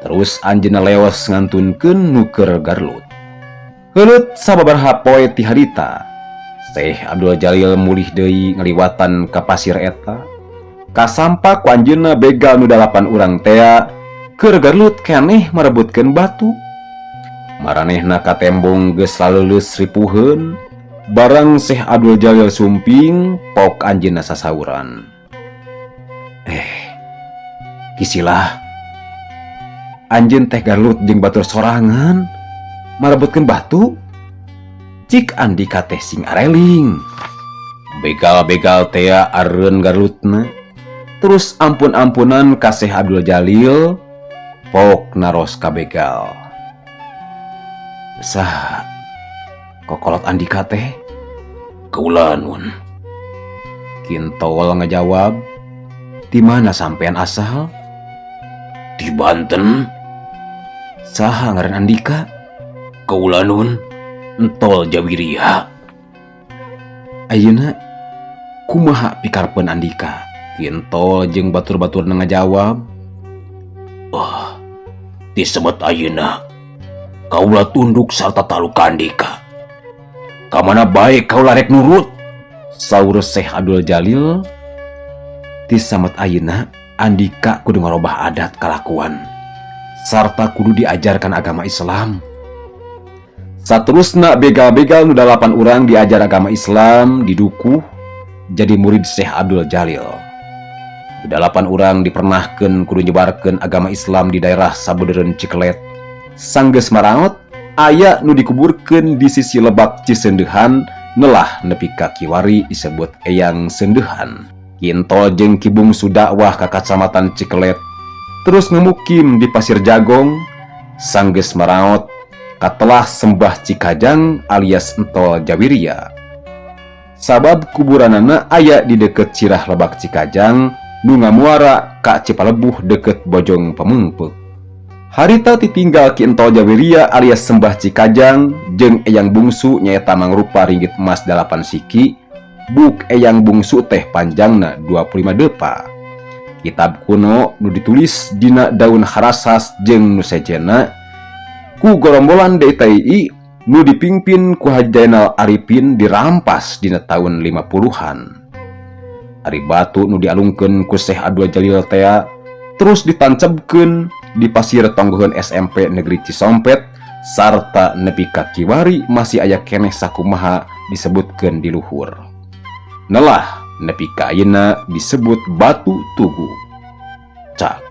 Terus anjeunna leos ngantunkeun nuker Garlut. Heuleut sababaraha poe ti harita, Syekh Abdul Jalil mulih deui ngaliwatan ka pasir eta. Kasampa ku anjeunna begal nu 8 urang tea keur Garlut keneh marebutkeun batu. Maranehna ka tembong geus laleuleus ripuheun, barang Syekh Abdul Jalil sumping pok anjeunna sasauran. Kisilah anjeun teh Garlut jeung batur sorangan marebutkeun batu. Cik Andika teh sing areling. Begal-begal teh areun Garlutna. Terus ampun-ampunan ka Syekh Abdul Jalil, pok naros ka begal. Saha kokolot Andika teh? Kaula nun. Kintol ngejawab, "Di mana sampean asal?" "Di Banten." "Saha ngaran Andika?" "Kaula nun entol Jawiria." "Ayeuna kumaha pikarpeun Andika?" Kintol jeung batur-batur ngajawab, "Oh, disebut ayeuna kaula tunduk sarta taluk ka Andika. Kamana bae kaula rek nurut," saur Syekh Abdul Jalil. "Disamet ayeuna Andika kudu ngarobah adat kalakuan sarta kudu diajarkan agama Islam." Saterusna begal-begal nu 8 urang diajar agama Islam didukuh jadi murid Syekh Abdul Jalil. 8 urang dipernahkeun kudu nyebarkeun agama Islam di daerah sabeudeureuan Cikelet. Sanggeus maraot aya nu dikuburkeun di sisi lebak Ciseundehan neulah nepi ka Kiwari disebut Eyang Seundehan. Kintol jeung Ki Bungsu dakwah ka Kacamatan Cikelet, terus ngemukim di Pasir Jagong. Sanggeus maraot katelah Sembah Cikajang alias entol Jawiria. Sabab kuburanana aya di deket Cirah Lebak Cikajang nu ngamuara ka Cipalebuh deket Bojong Pamengpeuk. Harita ditinggal Ki entol Jawiria alias Sembah Cikajang jeung Eyang Bungsu nyaeta mangrupa ringgit emas 8 siki. Buk Eyang Bungsu teh panjangna 25 depa. Kitab kuno nu ditulis dina daun harasas jeung nu sejena ku gorombolan DTI nu dipingpin ku Haji Zainal Arifin dirampas dina tahun 50-an. Ari batu nu dialungkeun ku Syekh Abdul Jalil teh terus ditancapkeun di pasir tonggoheun SMP Negeri Cisompet sarta nepi ka Kiwari masih aya keneh sakumaha disebutkeun di luhur. Neulah nepi ka ayeuna disebut Batu Tugu. Cak.